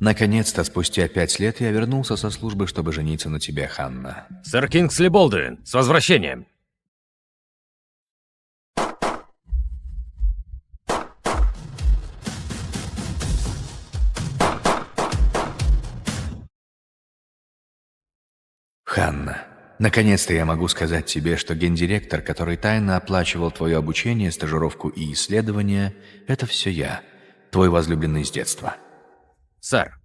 Наконец-то, спустя 5 лет, я вернулся со службы, чтобы жениться на тебе, Ханна. Сэр Кингсли Болдуин, с возвращением! Ханна, наконец-то я могу сказать тебе, что гендиректор, который тайно оплачивал твое обучение, стажировку и исследования, это все я, твой возлюбленный с детства. Сэр,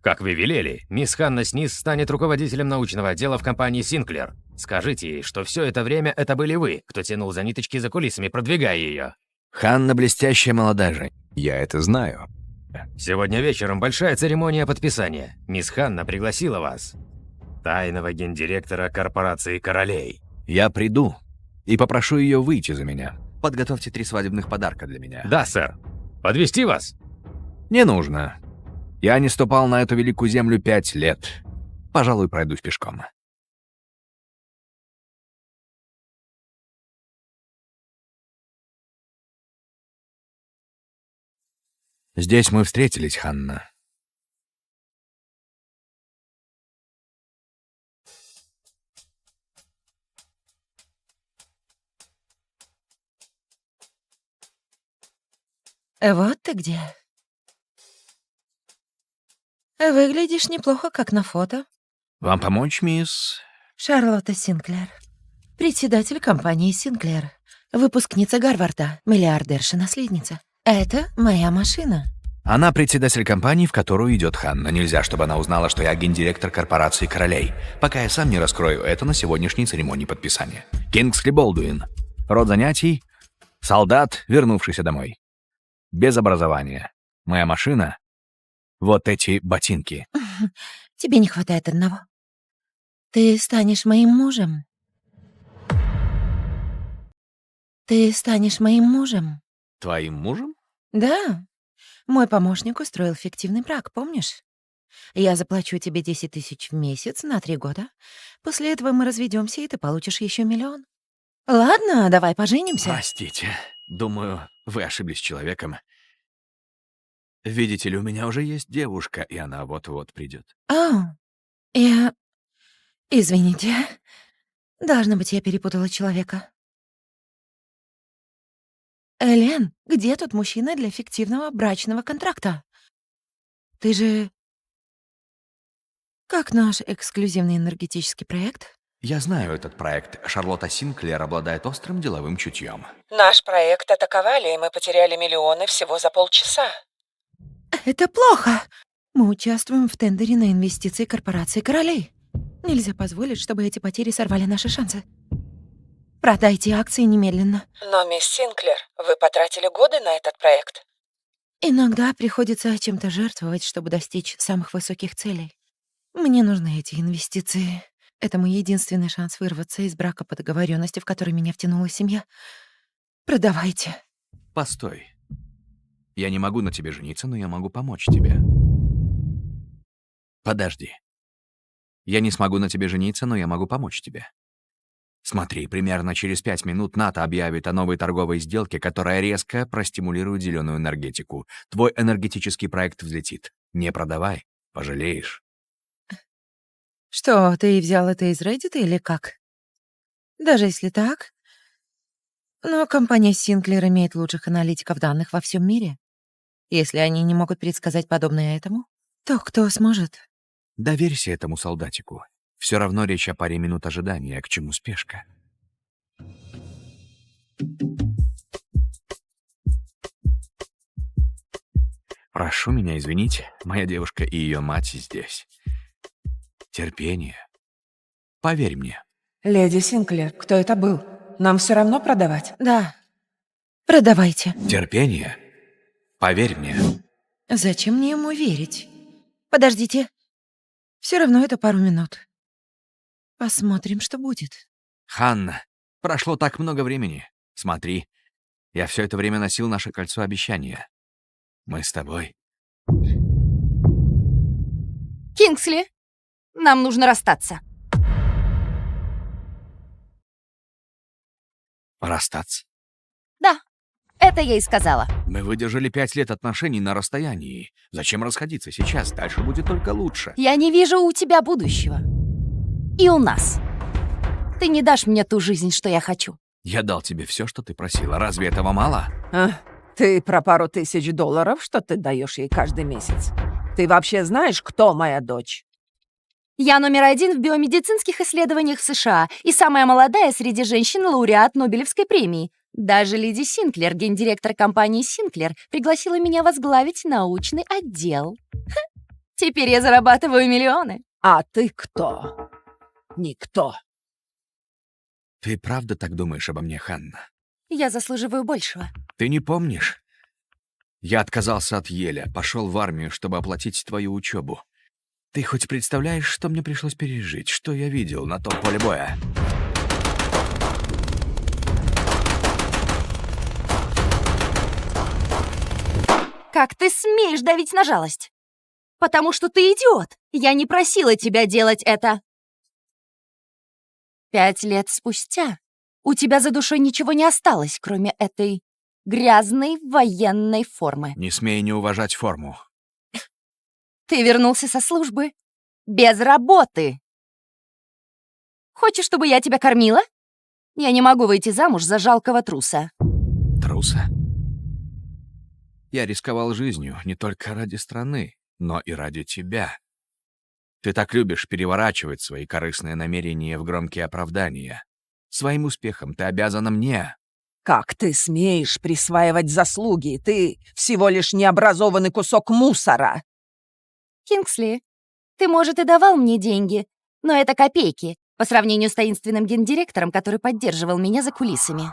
как вы велели, мисс Ханна Снис станет руководителем научного отдела в компании Синклер. Скажите ей, что все это время это были вы, кто тянул за ниточки за кулисами, продвигая ее. Ханна блестящая молодая женщина. Я это знаю. Сегодня вечером большая церемония подписания. Мисс Ханна пригласила вас. Тайного гендиректора корпорации Королей. Я приду и попрошу ее выйти за меня. Подготовьте 3 свадебных подарка для меня. Да, сэр. Подвезти вас? Не нужно. Я не ступал на эту великую землю 5 лет. Пожалуй, пройдусь пешком. Здесь мы встретились, Ханна. Вот ты где. Выглядишь неплохо, как на фото. Вам помочь, мисс? Шарлотта Синклер. Председатель компании Синклер. Выпускница Гарварда, миллиардерша-наследница. Это моя машина. Она председатель компании, в которую идет Ханна. Нельзя, чтобы она узнала, что я гендиректор корпорации Королей, пока я сам не раскрою это на сегодняшней церемонии подписания. Кингсли Болдуин. Род занятий — солдат, вернувшийся домой. Без образования. Моя машина — вот эти ботинки. Тебе не хватает одного. Ты станешь моим мужем. Ты станешь моим мужем. Твоим мужем? Да. Мой помощник устроил фиктивный брак, помнишь? Я заплачу тебе 10 тысяч в месяц на 3 года. После этого мы разведемся, и ты получишь еще 1 миллион. Ладно, давай поженимся. Простите. Думаю, вы ошиблись человеком. Видите ли, у меня уже есть девушка, и она вот-вот придет. Я... Извините. Должно быть, я перепутала человека. Элен, где тут мужчина для фиктивного брачного контракта? Ты же... Как наш эксклюзивный энергетический проект? Я знаю этот проект. Шарлотта Синклер обладает острым деловым чутьем. Наш проект атаковали, и мы потеряли миллионы всего за полчаса. Это плохо. Мы участвуем в тендере на инвестиции корпорации Королей. Нельзя позволить, чтобы эти потери сорвали наши шансы. Продайте акции немедленно. Но, мисс Синклер, вы потратили годы на этот проект. Иногда приходится чем-то жертвовать, чтобы достичь самых высоких целей. Мне нужны эти инвестиции. Это мой единственный шанс вырваться из брака по договоренности, в который меня втянула семья. Продавайте. Постой. Я не могу на тебе жениться, но я могу помочь тебе. Подожди. Я не смогу на тебе жениться, но я могу помочь тебе. Смотри, примерно через 5 минут НАТО объявит о новой торговой сделке, которая резко простимулирует зеленую энергетику. Твой энергетический проект взлетит. Не продавай, пожалеешь. Что, ты взял это из Reddit или как? Даже если так... Но компания Синклер имеет лучших аналитиков данных во всем мире. Если они не могут предсказать подобное этому, то кто сможет? Доверься этому солдатику. Все равно речь о паре минут ожидания, к чему спешка. Прошу меня извинить, моя девушка и ее мать здесь. Терпение. Поверь мне. Леди Синклер, кто это был? Нам все равно продавать? Да. Продавайте. Терпение. Поверь мне. Зачем мне ему верить? Подождите. Все равно это пару минут. Посмотрим, что будет. Ханна, прошло так много времени. Смотри, я все это время носил наше кольцо обещания. Мы с тобой. Кингсли, нам нужно расстаться. Расстаться. Да, это Это я и сказала. Мы выдержали 5 лет отношений на расстоянии. Зачем расходиться сейчас? Дальше будет только лучше. Я не вижу у тебя будущего. И у нас. Ты не дашь мне ту жизнь, что я хочу. Я дал тебе все, что ты просила. Разве этого мало? Ты про пару тысяч долларов, что ты даешь ей каждый месяц? Ты вообще знаешь, кто моя дочь? Я номер 1 в биомедицинских исследованиях в США и самая молодая среди женщин лауреат Нобелевской премии. Даже леди Синклер, гендиректор компании Синклер, пригласила меня возглавить научный отдел. Теперь я зарабатываю миллионы. А ты кто? Никто. Ты правда так думаешь обо мне, Ханна? Я заслуживаю большего. Ты не помнишь? Я отказался от Еля, пошел в армию, чтобы оплатить твою учебу. Ты хоть представляешь, что мне пришлось пережить? Что я видел на том поле боя? Как ты смеешь давить на жалость? Потому что ты идиот. Я не просила тебя делать это. 5 лет спустя у тебя за душой ничего не осталось, кроме этой грязной военной формы. Не смей не уважать форму. Ты вернулся со службы без работы. Хочешь, чтобы я тебя кормила? Я не могу выйти замуж за жалкого труса. Труса? Я рисковал жизнью не только ради страны, но и ради тебя. Ты так любишь переворачивать свои корыстные намерения в громкие оправдания. Своим успехом ты обязана мне. Как ты смеешь присваивать заслуги? Ты всего лишь необразованный кусок мусора. Кингсли, ты, может, и давал мне деньги, но это копейки по сравнению с таинственным гендиректором, который поддерживал меня за кулисами.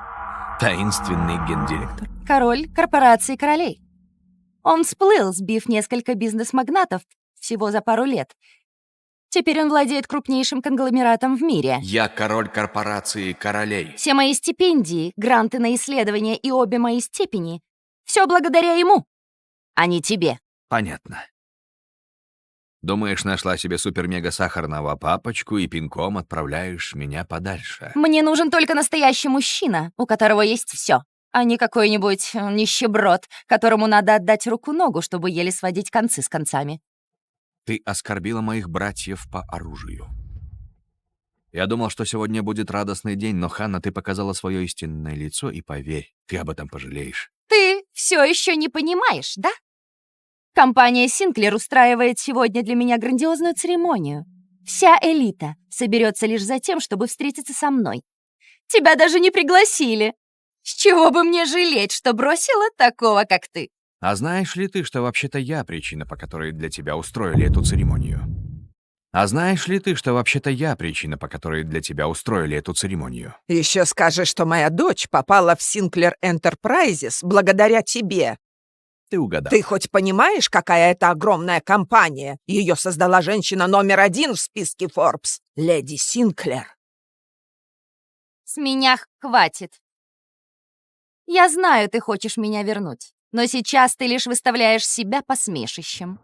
Таинственный гендиректор? Король корпорации королей. Он всплыл, сбив несколько бизнес-магнатов всего за пару лет. Теперь он владеет крупнейшим конгломератом в мире. Я король корпорации королей. Все мои стипендии, гранты на исследования и обе мои степени — все благодаря ему, а не тебе. Понятно. Думаешь, нашла себе супер-мега-сахарного папочку и пинком отправляешь меня подальше? Мне нужен только настоящий мужчина, у которого есть все, а не какой-нибудь нищеброд, которому надо отдать руку-ногу, чтобы еле сводить концы с концами. Ты оскорбила моих братьев по оружию. Я думал, что сегодня будет радостный день, но, Ханна, ты показала свое истинное лицо, и поверь, ты об этом пожалеешь. Ты все еще не понимаешь, да? Компания Синклер устраивает сегодня для меня грандиозную церемонию. Вся элита соберется лишь за тем, чтобы встретиться со мной. Тебя даже не пригласили. С чего бы мне жалеть, что бросила такого, как ты? А знаешь ли ты, что вообще-то я причина, по которой для тебя устроили эту церемонию? А знаешь ли ты, что вообще-то я причина, по которой для тебя устроили эту церемонию? Еще скажи, что моя дочь попала в Sinclair Enterprises благодаря тебе. Ты угадал. Ты хоть понимаешь, какая это огромная компания? Ее создала женщина номер 1 в списке Forbes, леди Синклер. С меня хватит. Я знаю, ты хочешь меня вернуть, но сейчас ты лишь выставляешь себя посмешищем.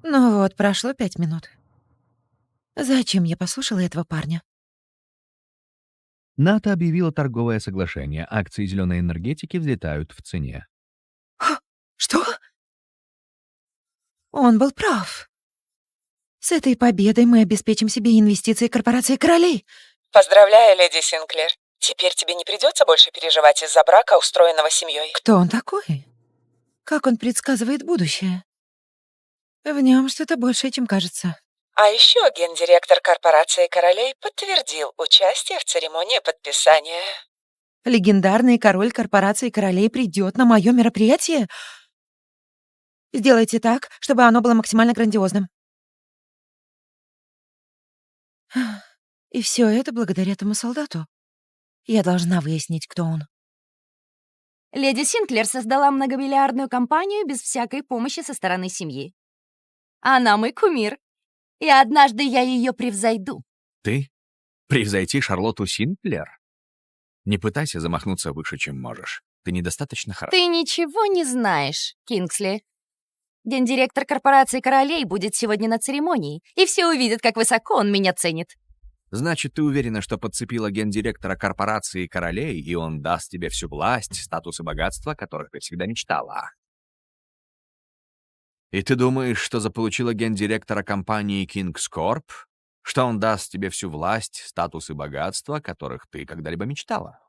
Ну вот, прошло 5 минут. Зачем я послушала этого парня? НАТО объявила торговое соглашение. Акции зеленой энергетики взлетают в цене. Что? Он был прав. С этой победой мы обеспечим себе инвестиции корпорации королей. Поздравляю, леди Синклер. Теперь тебе не придется больше переживать из-за брака, устроенного семьей. Кто он такой? Как он предсказывает будущее? В нем что-то большее, чем кажется. А еще гендиректор корпорации королей подтвердил участие в церемонии подписания. Легендарный король корпорации королей придет на мое мероприятие? Сделайте так, чтобы оно было максимально грандиозным. И все это благодаря этому солдату. Я должна выяснить, кто он. Леди Синклер создала многомиллиардную компанию без всякой помощи со стороны семьи. Она мой кумир, и однажды я ее превзойду. Ты? Превзойти Шарлотту Синклер? Не пытайся замахнуться выше, чем можешь. Ты недостаточно хорош. Ты ничего не знаешь, Кингсли. Гендиректор корпорации королей будет сегодня на церемонии, и все увидят, как высоко он меня ценит. Значит, ты уверена, что подцепила гендиректора корпорации королей, и он даст тебе всю власть, статус и богатство, о которых ты всегда мечтала? И ты думаешь, что заполучила гендиректора компании King's Corp? Что он даст тебе всю власть, статус и богатство, о которых ты когда-либо мечтала?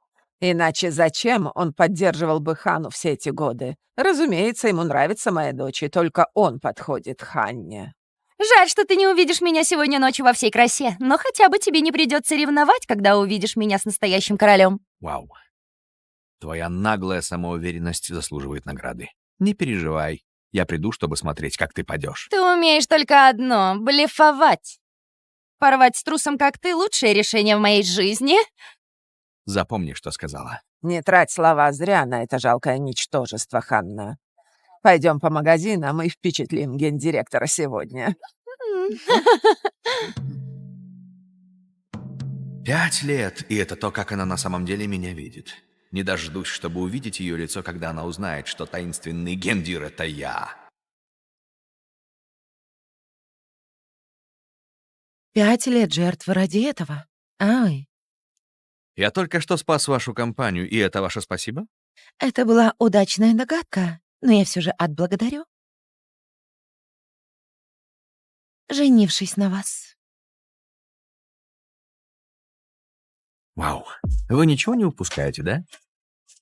Иначе зачем он поддерживал бы Хану все эти годы? Разумеется, ему нравится моя дочь, и только он подходит Ханне. Жаль, что ты не увидишь меня сегодня ночью во всей красе, но хотя бы тебе не придется ревновать, когда увидишь меня с настоящим королем. Вау. Твоя наглая самоуверенность заслуживает награды. Не переживай. Я приду, чтобы смотреть, как ты падешь. Ты умеешь только одно — блефовать. Порвать с трусом, как ты, — лучшее решение в моей жизни. Запомни, что сказала. Не трать слова зря на это жалкое ничтожество, Ханна. Пойдем по магазинам и впечатлим гендиректора сегодня. 5 лет, и это то, как она на самом деле меня видит. Не дождусь, чтобы увидеть ее лицо, когда она узнает, что таинственный гендир — это я. 5 лет жертвы ради этого? Ай, Я только что спас вашу компанию, и это ваше спасибо? это была удачная догадка, но я все же отблагодарю. Женившись на вас. Вау. Вы ничего не упускаете, да?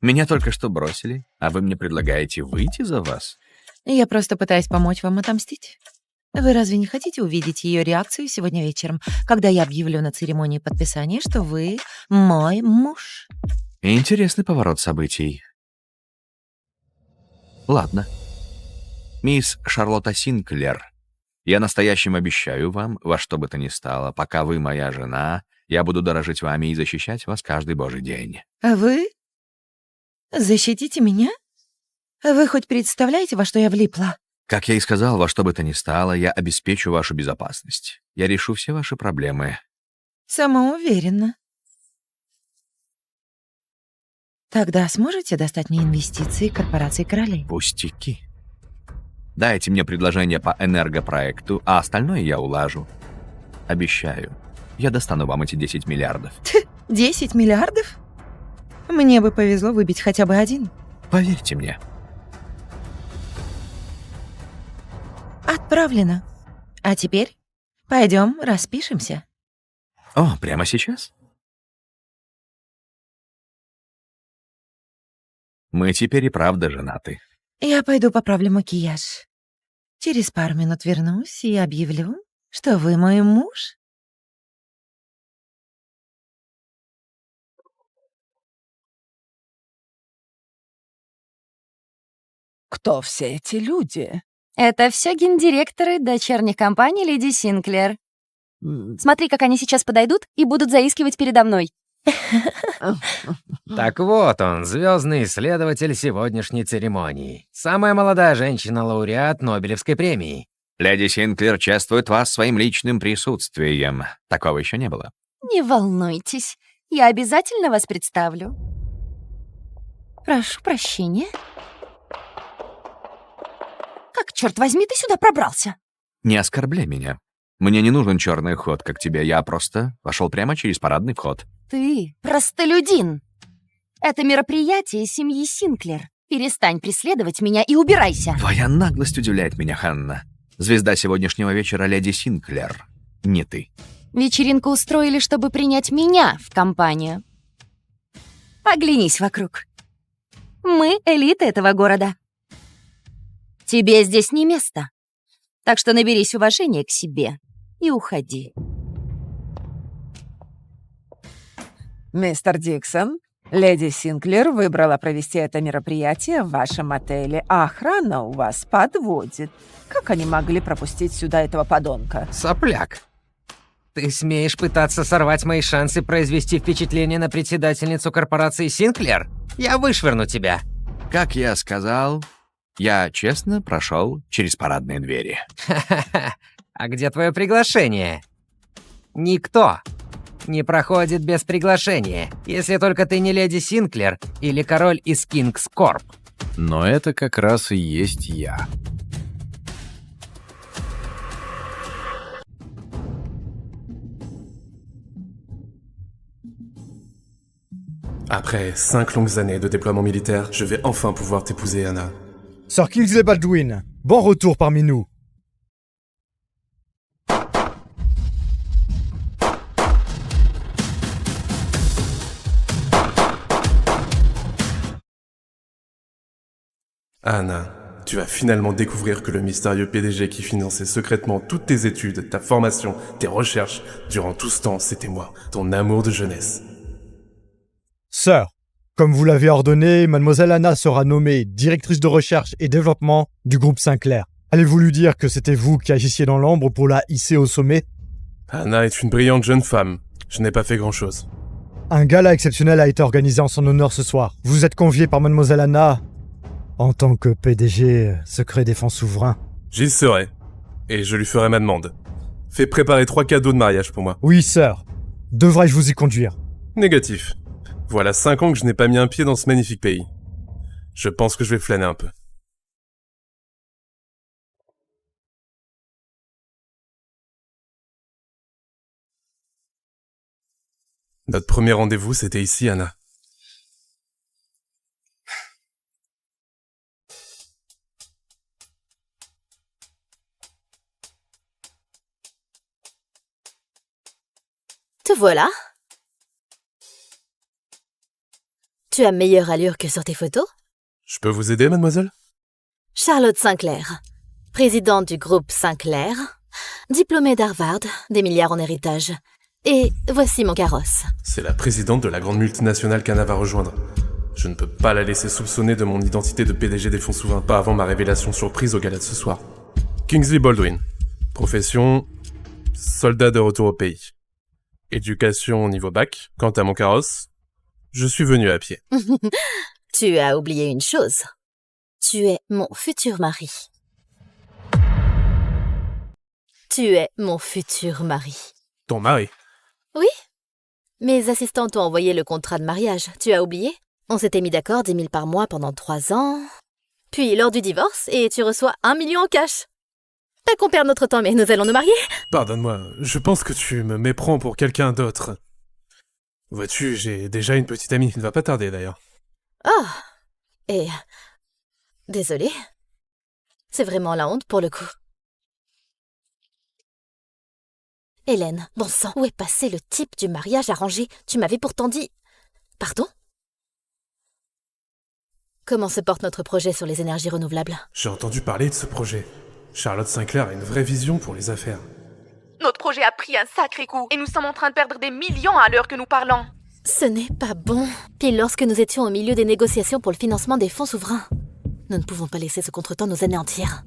Меня только что бросили, а вы мне предлагаете выйти за вас? Я просто пытаюсь помочь вам отомстить. Вы разве не хотите увидеть ее реакцию сегодня вечером, когда я объявлю на церемонии подписания, что вы мой муж? Интересный поворот событий. Ладно. Мисс Шарлотта Синклер, я настоящим обещаю вам, во что бы то ни стало, пока вы моя жена, я буду дорожить вами и защищать вас каждый божий день. А вы? Защитите меня? Вы хоть представляете, во что я влипла? Как я и сказал, во что бы то ни стало, я обеспечу вашу безопасность. Я решу все ваши проблемы. Самоуверенно. Тогда сможете достать мне инвестиции корпорации королей? Пустяки. Дайте мне предложение по энергопроекту, а остальное я улажу. Обещаю, я достану вам эти 10 миллиардов. 10 миллиардов? Мне бы повезло выбить хотя бы один. Поверьте мне. Отправлено. А теперь пойдем распишемся. О, прямо сейчас? Мы теперь и правда женаты. Я пойду поправлю макияж. Через пару минут вернусь и объявлю, что вы мой муж. Кто все эти люди? Это все гендиректоры дочерних компаний леди Синклер. Смотри, как они сейчас подойдут и будут заискивать передо мной. Так вот он, звездный исследователь сегодняшней церемонии. Самая молодая женщина-лауреат Нобелевской премии. Леди Синклер чествует вас своим личным присутствием. Такого еще не было. Не волнуйтесь, я обязательно вас представлю. Прошу прощения. Как, черт возьми, ты сюда пробрался? Не оскорбляй меня. Мне не нужен черный ход, как тебе. Я просто вошел прямо через парадный вход. Ты простолюдин. Это мероприятие семьи Синклер. Перестань преследовать меня и убирайся. Твоя наглость удивляет меня, Ханна. Звезда сегодняшнего вечера — леди Синклер. Не ты. Вечеринку устроили, чтобы принять меня в компанию. Оглянись вокруг. Мы элита этого города. Тебе здесь не место. Так что наберись уважения к себе и уходи. Мистер Диксон, леди Синклер выбрала провести это мероприятие в вашем отеле, а охрана у вас подводит. Как они могли пропустить сюда этого подонка? Сопляк. Ты смеешь пытаться сорвать мои шансы произвести впечатление на председательницу корпорации Синклер? Я вышвырну тебя. Как я сказал, я честно прошел через парадные двери. Ха-ха-ха. А где твое приглашение? Никто не проходит без приглашения, если только ты не леди Синклер или король из King's Corp. Но это как раз и есть я. Après 5 longues années de déploiement militaire, je vais enfin pouvoir t'épouser, Anna. Sir Kingsley Baldwin, bon retour parmi nous. Anna, tu vas finalement découvrir que le mystérieux PDG qui finançait secrètement toutes tes études, ta formation, tes recherches, durant tout ce temps, c'était moi, ton amour de jeunesse. Sir, comme vous l'avez ordonné, mademoiselle Anna sera nommée directrice de recherche et développement du groupe Sinclair. Allez-vous lui dire que c'était vous qui agissiez dans l'ombre pour la hisser au sommet? Anna est une brillante jeune femme. Je n'ai pas fait grand-chose. Un gala exceptionnel a été organisé en son honneur ce soir. Vous êtes convié par mademoiselle Anna en tant que PDG secret défense souverain. J'y serai. Et je lui ferai ma demande. Fais préparer 3 cadeaux de mariage pour moi. Oui, sir. Devrais-je vous y conduire? Négatif. Voilà 5 ans que je n'ai pas mis un pied dans ce magnifique pays. Je pense que je vais flâner un peu. Notre premier rendez-vous, c'était ici, Anna. Te voilà. Tu as meilleure allure que sur tes photos. Je peux vous aider, mademoiselle? Charlotte Sinclair, présidente du groupe Sinclair, diplômée d'Harvard, des milliards en héritage. Et voici mon carrosse. C'est la présidente de la grande multinationale qu'Anna va rejoindre. Je ne peux pas la laisser soupçonner de mon identité de PDG des fonds souverains, pas avant ma révélation surprise au gala de ce soir. Kingsley Baldwin. Profession, soldat de retour au pays. Éducation au niveau bac. Quant à mon carrosse, je suis venu à pied. Tu as oublié une chose. Tu es mon futur mari. Tu es mon futur mari. Ton mari? Oui. Mes assistantes ont envoyé le contrat de mariage. Tu as oublié? On s'était mis d'accord 10 000 par mois pendant 3 ans. Puis lors du divorce, et tu reçois 1 million en cash. Pas qu'on perde notre temps, mais nous allons nous marier. Pardonne-moi, je pense que tu me méprends pour quelqu'un d'autre. Vois-tu, j'ai déjà une petite amie. Il ne va pas tarder, d'ailleurs. Oh. Et... Désolée. C'est vraiment la honte pour le coup. Hélène, bon sang, où est passé le type du mariage arrangé? Tu m'avais pourtant dit... Pardon? Comment se porte notre projet sur les énergies renouvelables? J'ai entendu parler de ce projet. Charlotte Sinclair a une vraie vision pour les affaires. Notre projet a pris un sacré coup et nous sommes en train de perdre des millions à l'heure que nous parlons. Ce n'est pas bon. Puis lorsque nous étions au milieu des négociations pour le financement des fonds souverains, nous ne pouvons pas laisser ce contretemps nous anéantir.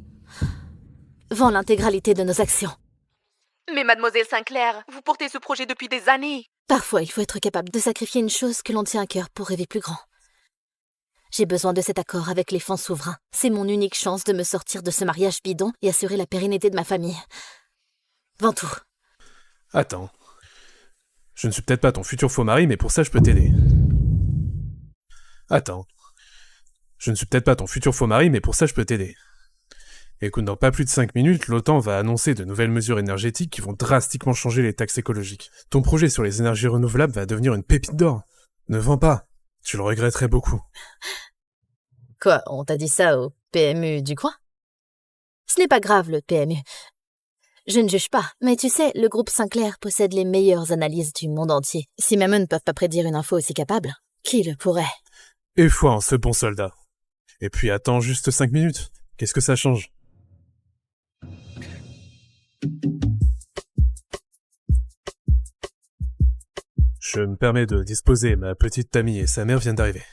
Vends l'intégralité de nos actions. Mais mademoiselle Sinclair, vous portez ce projet depuis des années. Parfois, il faut être capable de sacrifier une chose que l'on tient à cœur pour rêver plus grand. J'ai besoin de cet accord avec les fonds souverains. C'est mon unique chance de me sortir de ce mariage bidon et assurer la pérennité de ma famille. Vends tout. Attends. Je ne suis peut-être pas ton futur faux mari, mais pour ça, je peux t'aider. Attends. Je ne suis peut-être pas ton futur faux mari, mais pour ça, je peux t'aider. Écoute, dans pas plus de 5 minutes, l'OTAN va annoncer de nouvelles mesures énergétiques qui vont drastiquement changer les taxes écologiques. Ton projet sur les énergies renouvelables va devenir une pépite d'or. Ne vends pas. Tu le regretterais beaucoup. Quoi, on t'a dit ça au PMU du coin? Ce n'est pas grave, le PMU. Je ne juge pas, mais tu sais, le groupe Sinclair possède les meilleures analyses du monde entier. Si même eux ne peuvent pas prédire une info aussi capable, qui le pourrait? Et foi en ce bon soldat. Et puis attends juste 5 minutes. Qu'est-ce que ça change? Je me permets de disposer. Ma petite amie et sa mère viennent d'arriver.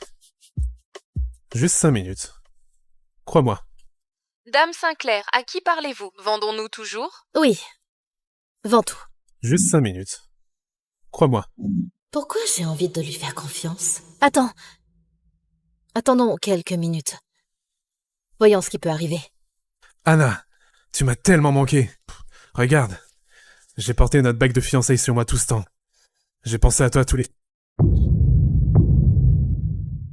Juste 5 minutes. Crois-moi. Dame Sinclair, à qui parlez-vous? Vendons-nous toujours? Oui. Vends tout. Juste 5 minutes. Crois-moi. Pourquoi j'ai envie de lui faire confiance? Attends. Attendons quelques minutes. Voyons ce qui peut arriver. Anna, tu m'as tellement manqué. Regarde. J'ai porté notre bague de fiançailles sur moi tout ce temps. J'ai pensé à toi tous les...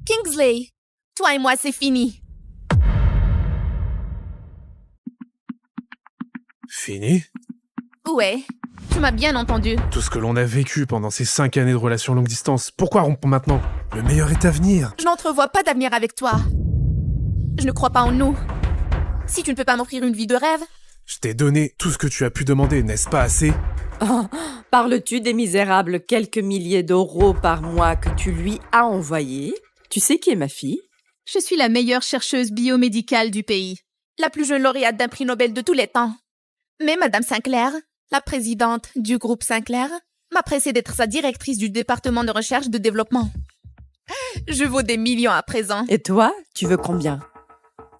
Kingsley, toi et moi, c'est fini. Fini? Ouais, tu m'as bien entendu. Tout ce que l'on a vécu pendant ces 5 années de relation longue distance, pourquoi rompre maintenant? Le meilleur est à venir. Je n'entrevois pas d'avenir avec toi. Je ne crois pas en nous. Si tu ne peux pas m'offrir une vie de rêve... Je t'ai donné tout ce que tu as pu demander, n'est-ce pas assez? Oh, parles-tu des misérables quelques milliers d'euros par mois que tu lui as envoyés? Tu sais qui est ma fille? Je suis la meilleure chercheuse biomédicale du pays. La plus jeune lauréate d'un prix Nobel de tous les temps. Mais Madame Sinclair, la présidente du groupe Sinclair, m'a pressée d'être sa directrice du département de recherche et de développement. Je vaux des millions à présent. Et toi, tu veux combien?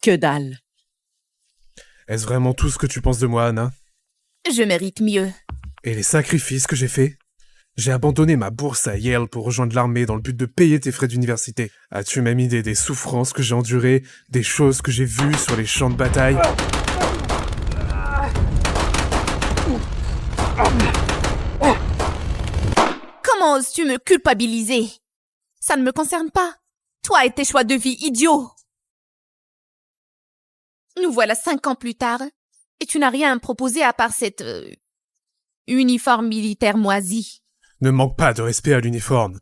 Que dalle. Est-ce vraiment tout ce que tu penses de moi, Anna? Je mérite mieux. Et les sacrifices que j'ai faits? J'ai abandonné ma bourse à Yale pour rejoindre l'armée dans le but de payer tes frais d'université. As-tu même idée des souffrances que j'ai endurées, des choses que j'ai vues sur les champs de bataille? Comment oses-tu me culpabiliser? Ça ne me concerne pas. Toi et tes choix de vie idiots. Nous voilà 5 ans plus tard, et tu n'as rien à me proposer à part cette... uniforme militaire moisi. Ne manque pas de respect à l'uniforme.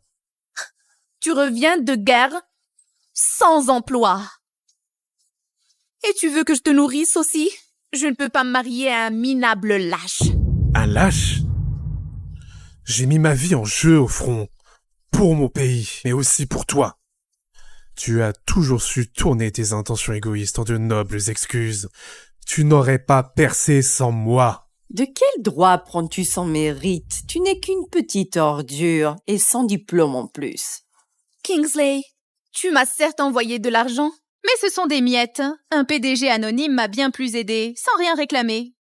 Tu reviens de guerre sans emploi. Et tu veux que je te nourrisse aussi? Je ne peux pas me marier à un minable lâche. Un lâche? J'ai mis ma vie en jeu au front. Pour mon pays, mais aussi pour toi. Tu as toujours su tourner tes intentions égoïstes en de nobles excuses. Tu n'aurais pas percé sans moi. De quel droit prends-tu sans mérite? Tu n'es qu'une petite ordure, et sans diplôme en plus. Kingsley, tu m'as certes envoyé de l'argent, mais ce sont des miettes. Un PDG anonyme m'a bien plus aidé, sans rien réclamer.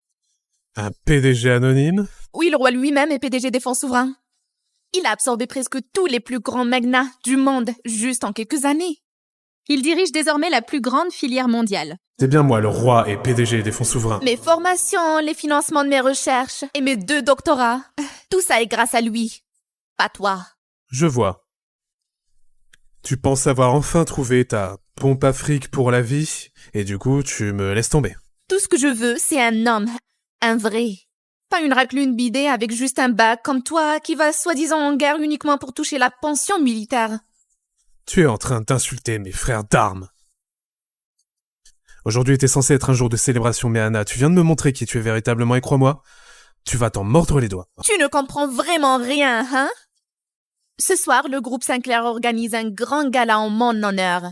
Un PDG anonyme? Oui, le roi lui-même est PDG des fonds souverains. Il a absorbé presque tous les plus grands magnats du monde, juste en quelques années. Il dirige désormais la plus grande filière mondiale. C'est bien moi le roi et PDG des fonds souverains. Mes formations, les financements de mes recherches et mes 2 doctorats, tout ça est grâce à lui, pas toi. Je vois. Tu penses avoir enfin trouvé ta pompe à fric pour la vie, et du coup tu me laisses tomber. Tout ce que je veux, c'est un homme, un vrai. Pas une raclune bidée avec juste un bac comme toi qui va soi-disant en guerre uniquement pour toucher la pension militaire. Tu es en train d'insulter mes frères d'armes. Aujourd'hui était censé être un jour de célébration, mais Anna, tu viens de me montrer qui tu es véritablement et crois-moi, tu vas t'en mordre les doigts. Tu ne comprends vraiment rien, hein? Ce soir, le groupe Sinclair organise un grand gala en mon honneur.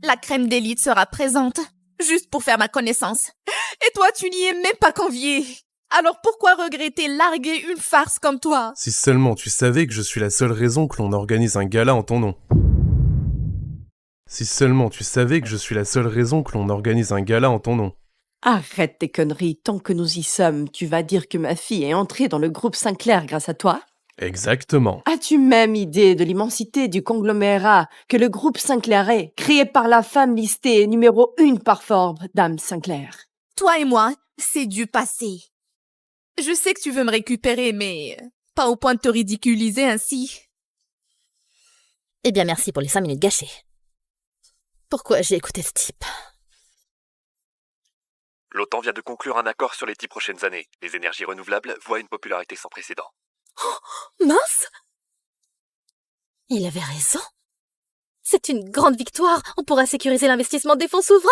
La crème d'élite sera présente, juste pour faire ma connaissance. Et toi, tu n'y es même pas convié. Alors pourquoi regretter larguer une farce comme toi? Si seulement tu savais que je suis la seule raison que l'on organise un gala en ton nom. Si seulement tu savais que je suis la seule raison que l'on organise un gala en ton nom. Arrête tes conneries, tant que nous y sommes, tu vas dire que ma fille est entrée dans le groupe Sinclair grâce à toi? Exactement. As-tu même idée de l'immensité du conglomérat que le groupe Sinclair est, créé par la femme listée numéro 1 par Forbes, Dame Sinclair? Toi et moi, c'est du passé. Je sais que tu veux me récupérer, mais pas au point de te ridiculiser ainsi. Eh bien, merci pour les 5 minutes gâchées. Pourquoi j'ai écouté ce type? L'OTAN vient de conclure un accord sur les 10 prochaines années. Les énergies renouvelables voient une popularité sans précédent. Oh, mince! Il avait raison. C'est une grande victoire. On pourra sécuriser l'investissement des fonds souverains.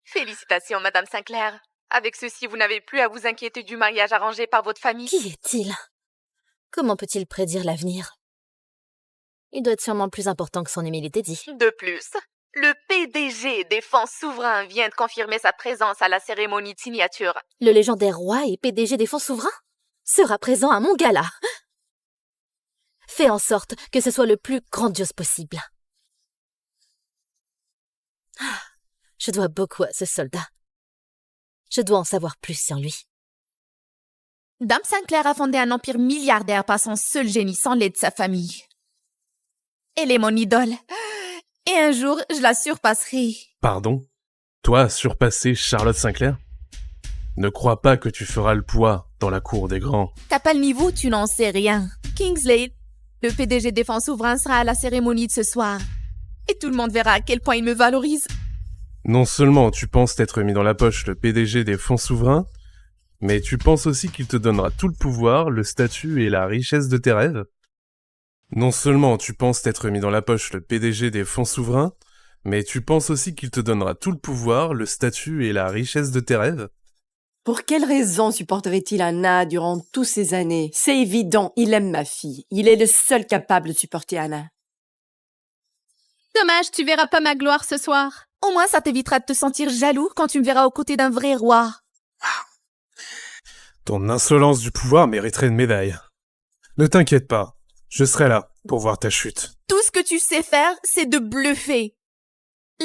Félicitations, Madame Sinclair. Avec ceci, vous n'avez plus à vous inquiéter du mariage arrangé par votre famille. Qui est-il? Comment peut-il prédire l'avenir? Il doit être sûrement plus important que son Émile dit. De plus, le PDG des fonds souverains vient de confirmer sa présence à la cérémonie de signature. Le légendaire roi et PDG des fonds souverains sera présent à mon gala. Fais en sorte que ce soit le plus grandiose possible. Je dois beaucoup à ce soldat. Je dois en savoir plus sur lui. Dame Sinclair a fondé un empire milliardaire par son seul génie sans l'aide de sa famille. Elle est mon idole. Et un jour, je la surpasserai. Pardon? Toi, surpasser Charlotte Sinclair? Ne crois pas que tu feras le poids dans la cour des grands. T'as pas le niveau, tu n'en sais rien. Kingsley, le PDG des fonds souverains, sera à la cérémonie de ce soir. Et tout le monde verra à quel point il me valorise. Non seulement tu penses t'être mis dans la poche le PDG des fonds souverains, Mais tu penses aussi qu'il te donnera tout le pouvoir, le statut et la richesse de tes rêves? Non seulement tu penses t'être mis dans la poche le PDG des fonds souverains, mais tu penses aussi qu'il te donnera tout le pouvoir, le statut et la richesse de tes rêves? Pour quelle raison supporterait-il Anna durant toutes ces années? C'est évident, il aime ma fille. Il est le seul capable de supporter Anna. Dommage, tu verras pas ma gloire ce soir. Au moins, ça t'évitera de te sentir jaloux quand tu me verras aux côtés d'un vrai roi. Ton insolence du pouvoir mériterait une médaille. Ne t'inquiète pas, je serai là pour voir ta chute. Tout ce que tu sais faire, c'est de bluffer.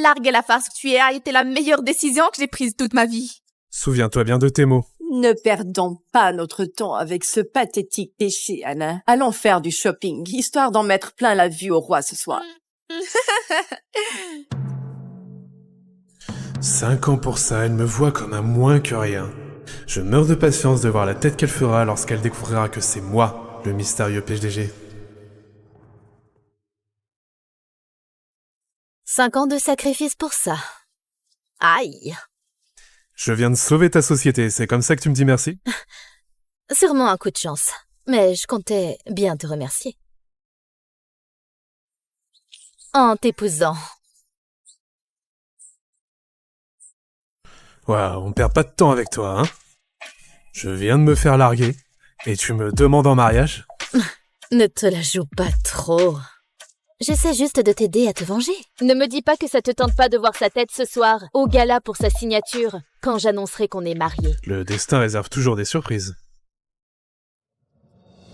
Larguer la farce que tu es a été la meilleure décision que j'ai prise toute ma vie. Souviens-toi bien de tes mots. Ne perdons pas notre temps avec ce pathétique péché, Anna. Allons faire du shopping, histoire d'en mettre plein la vue au roi ce soir. 5 ans pour ça, elle me voit comme un moins que rien. Je meurs de patience de voir la tête qu'elle fera lorsqu'elle découvrira que c'est moi, le mystérieux PDG. 5 ans de sacrifice pour ça. Aïe. Je viens de sauver ta société, c'est comme ça que tu me dis merci? Sûrement un coup de chance. Mais je comptais bien te remercier. En t'épousant. Waouh, on perd pas de temps avec toi, hein? Je viens de me faire larguer, et tu me demandes en mariage? Ne te la joue pas trop. J'essaie juste de t'aider à te venger. Ne me dis pas que ça te tente pas de voir sa tête ce soir, au gala pour sa signature, quand j'annoncerai qu'on est mariés. Le destin réserve toujours des surprises.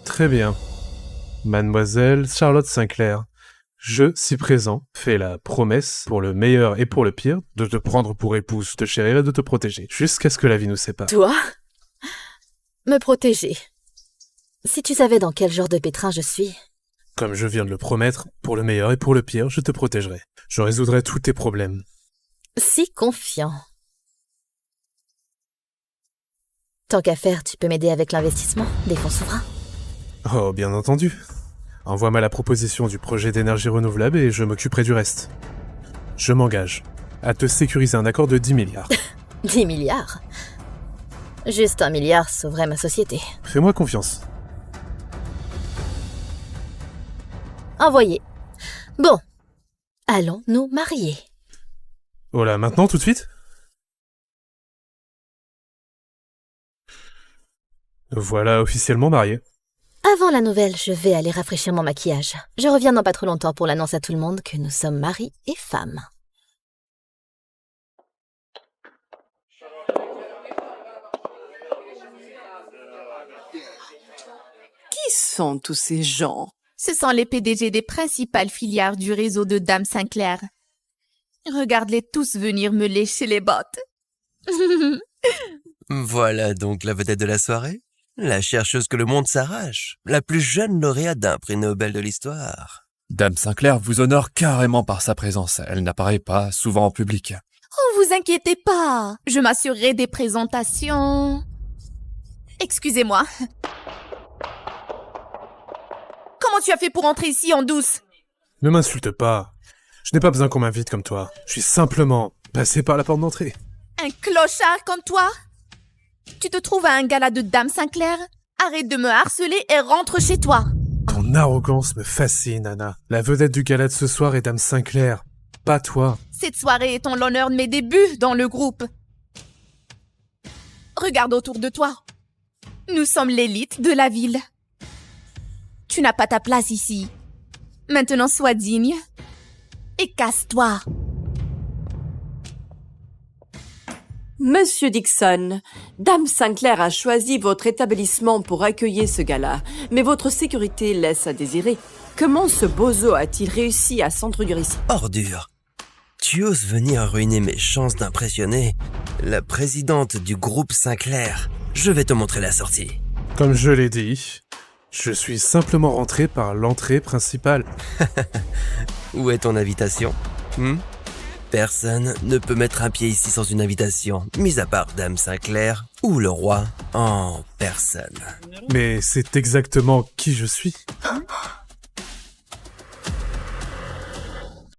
Très bien. Mademoiselle Charlotte Sinclair, je, si présent, fais la promesse, pour le meilleur et pour le pire, de te prendre pour épouse, de te chérir et de te protéger, jusqu'à ce que la vie nous sépare. Toi? Me protéger. Si tu savais dans quel genre de pétrin je suis... Comme je viens de le promettre, pour le meilleur et pour le pire, je te protégerai. Je résoudrai tous tes problèmes. Si confiant. Tant qu'à faire, tu peux m'aider avec l'investissement des fonds souverains? Oh, bien entendu. Envoie-moi la proposition du projet d'énergie renouvelable et je m'occuperai du reste. Je m'engage à te sécuriser un accord de 10 milliards. 10 milliards? Juste 1 milliard sauverait ma société. Fais-moi confiance. Envoyé. Bon. Allons nous marier. Oh là, maintenant, tout de suite? Voilà officiellement mariés. Avant la nouvelle, je vais aller rafraîchir mon maquillage. Je reviens dans pas trop longtemps pour l'annonce à tout le monde que nous sommes mari et femme. Qui sont tous ces gens? Ce sont les PDG des principales filières du réseau de Dame Sinclair. Regarde-les tous venir me lécher les bottes. Voilà donc la vedette de la soirée. La chercheuse que le monde s'arrache. La plus jeune lauréate d'un prix Nobel de l'histoire. Dame Sinclair vous honore carrément par sa présence. Elle n'apparaît pas souvent en public. Oh, vous inquiétez pas. Je m'assurerai des présentations. Excusez-moi. Comment tu as fait pour entrer ici en douce? Ne m'insulte pas. Je n'ai pas besoin qu'on m'invite comme toi. Je suis simplement passé par la porte d'entrée. Un clochard comme toi? Tu te trouves à un gala de Dame Sinclair? Arrête de me harceler et rentre chez toi. Ton arrogance me fascine, Anna. La vedette du gala de ce soir est Dame Sinclair, pas toi. Cette soirée est en l'honneur de mes débuts dans le groupe. Regarde autour de toi. Nous sommes l'élite de la ville. Tu n'as pas ta place ici. Maintenant, sois digne et casse-toi. Monsieur Dixon, Dame Sinclair a choisi votre établissement pour accueillir ce gala, mais votre sécurité laisse à désirer. Comment ce bozo a-t-il réussi à s'introduire ici? Ordure. Tu oses venir ruiner mes chances d'impressionner la présidente du groupe Sinclair. Je vais te montrer la sortie. Comme je l'ai dit, je suis simplement rentré par l'entrée principale. Où est ton invitation? Personne ne peut mettre un pied ici sans une invitation, mis à part Dame Sinclair ou le roi en personne. Mais c'est exactement qui je suis.